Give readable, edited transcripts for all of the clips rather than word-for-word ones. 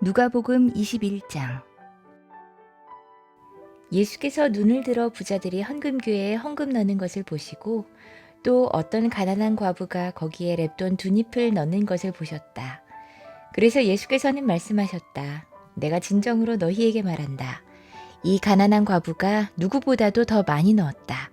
누가복음 21장. 예수께서 눈을 들어 부자들이 헌금교회에 헌금 넣는 것을 보시고 또 어떤 가난한 과부가 거기에 랩돈 2잎을 넣는 것을 보셨다. 그래서 예수께서는 말씀하셨다. 내가 진정으로 너희에게 말한다. 이 가난한 과부가 누구보다도 더 많이 넣었다.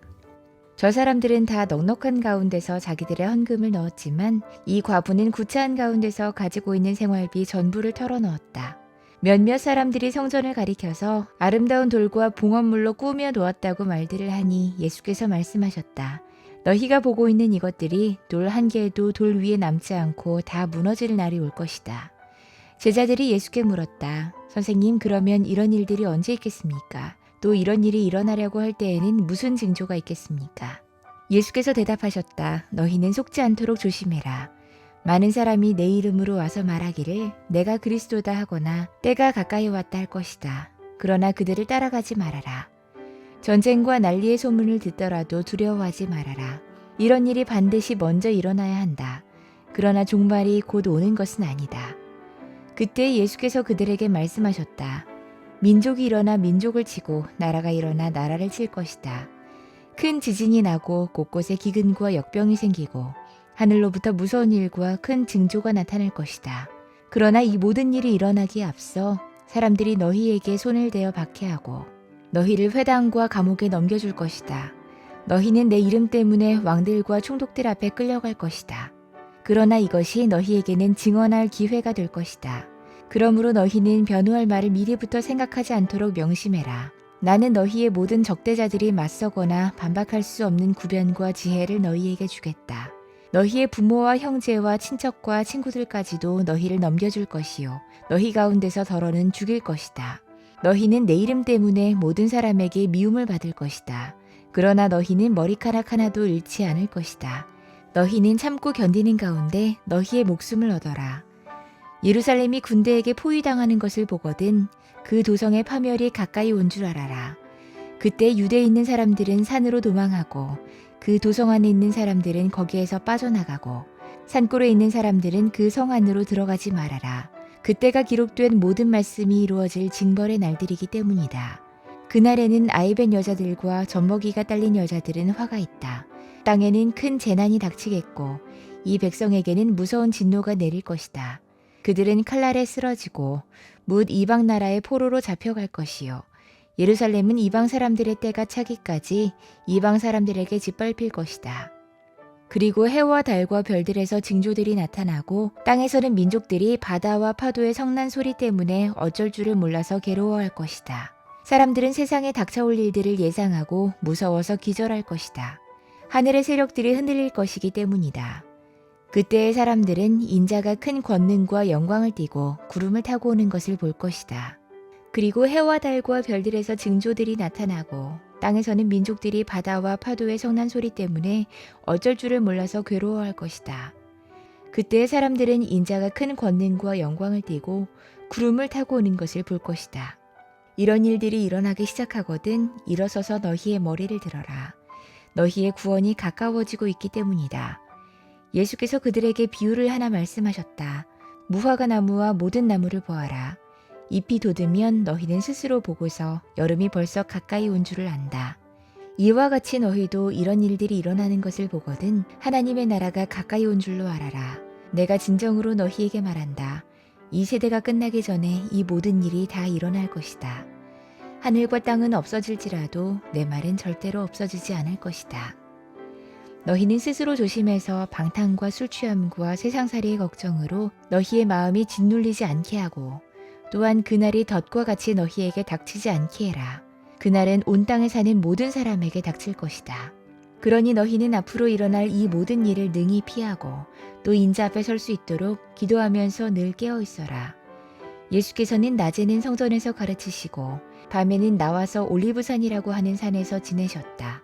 저 사람들은 다 넉넉한 가운데서 자기들의 헌금을 넣었지만 이 과부는 구차한 가운데서 가지고 있는 생활비 전부를 털어넣었다. 몇몇 사람들이 성전을 가리켜서 아름다운 돌과 봉헌물로 꾸며 놓았다고 말들을 하니 예수께서 말씀하셨다. 너희가 보고 있는 이것들이 돌 한 개도 돌 위에 남지 않고 다 무너질 날이 올 것이다. 제자들이 예수께 물었다. 선생님, 그러면 이런 일들이 언제 있겠습니까? 또 이런 일이 일어나려고 할 때에는 무슨 징조가 있겠습니까? 예수께서 대답하셨다. 너희는 속지 않도록 조심해라. 많은 사람이 내 이름으로 와서 말하기를 내가 그리스도다 하거나 때가 가까이 왔다 할 것이다. 그러나 그들을 따라가지 말아라. 전쟁과 난리의 소문을 듣더라도 두려워하지 말아라. 이런 일이 반드시 먼저 일어나야 한다. 그러나 종말이 곧 오는 것은 아니다. 그때 예수께서 그들에게 말씀하셨다. 민족이 일어나 민족을 치고 나라가 일어나 나라를 칠 것이다. 큰 지진이 나고 곳곳에 기근과 역병이 생기고 하늘로부터 무서운 일과 큰 징조가 나타날 것이다. 그러나 이 모든 일이 일어나기에 앞서 사람들이 너희에게 손을 대어 박해하고 너희를 회당과 감옥에 넘겨줄 것이다. 너희는 내 이름 때문에 왕들과 총독들 앞에 끌려갈 것이다. 그러나 이것이 너희에게는 증언할 기회가 될 것이다. 그러므로 너희는 변호할 말을 미리부터 생각하지 않도록 명심해라. 나는 너희의 모든 적대자들이 맞서거나 반박할 수 없는 구변과 지혜를 너희에게 주겠다. 너희의 부모와 형제와 친척과 친구들까지도 너희를 넘겨줄 것이요. 너희 가운데서 더러는 죽일 것이다. 너희는 내 이름 때문에 모든 사람에게 미움을 받을 것이다. 그러나 너희는 머리카락 하나도 잃지 않을 것이다. 너희는 참고 견디는 가운데 너희의 목숨을 얻어라. 예루살렘이 군대에게 포위당하는 것을 보거든 그 도성의 파멸이 가까이 온 줄 알아라. 그때 유대에 있는 사람들은 산으로 도망하고 그 도성 안에 있는 사람들은 거기에서 빠져나가고 산골에 있는 사람들은 그 성 안으로 들어가지 말아라. 그때가 기록된 모든 말씀이 이루어질 징벌의 날들이기 때문이다. 그날에는 아이벤 여자들과 젖먹이가 딸린 여자들은 화가 있다. 땅에는 큰 재난이 닥치겠고 이 백성에게는 무서운 진노가 내릴 것이다. 그들은 칼날에 쓰러지고 뭇 이방 나라의 포로로 잡혀갈 것이요. 예루살렘은 이방 사람들의 때가 차기까지 이방 사람들에게 짓밟힐 것이다. 그리고 해와 달과 별들에서 징조들이 나타나고 땅에서는 민족들이 바다와 파도의 성난 소리 때문에 어쩔 줄을 몰라서 괴로워할 것이다. 사람들은 세상에 닥쳐올 일들을 예상하고 무서워서 기절할 것이다. 하늘의 세력들이 흔들릴 것이기 때문이다. 그때의 사람들은 인자가 큰 권능과 영광을 띠고 구름을 타고 오는 것을 볼 것이다. 그리고 해와 달과 별들에서 징조들이 나타나고 땅에서는 민족들이 바다와 파도의 성난 소리 때문에 어쩔 줄을 몰라서 괴로워할 것이다. 그때의 사람들은 인자가 큰 권능과 영광을 띠고 구름을 타고 오는 것을 볼 것이다. 이런 일들이 일어나기 시작하거든 일어서서 너희의 머리를 들어라. 너희의 구원이 가까워지고 있기 때문이다. 예수께서 그들에게 비유를 하나 말씀하셨다. 무화과 나무와 모든 나무를 보아라. 잎이 돋으면 너희는 스스로 보고서 여름이 벌써 가까이 온 줄을 안다. 이와 같이 너희도 이런 일들이 일어나는 것을 보거든 하나님의 나라가 가까이 온 줄로 알아라. 내가 진정으로 너희에게 말한다. 이 세대가 끝나기 전에 이 모든 일이 다 일어날 것이다. 하늘과 땅은 없어질지라도 내 말은 절대로 없어지지 않을 것이다. 너희는 스스로 조심해서 방탕과 술 취함과 세상살이의 걱정으로 너희의 마음이 짓눌리지 않게 하고 또한 그날이 덫과 같이 너희에게 닥치지 않게 해라. 그날은 온 땅에 사는 모든 사람에게 닥칠 것이다. 그러니 너희는 앞으로 일어날 이 모든 일을 능히 피하고 또 인자 앞에 설 수 있도록 기도하면서 늘 깨어 있어라. 예수께서는 낮에는 성전에서 가르치시고 밤에는 나와서 올리브산이라고 하는 산에서 지내셨다.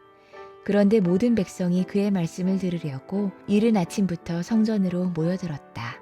그런데 모든 백성이 그의 말씀을 들으려고 이른 아침부터 성전으로 모여들었다.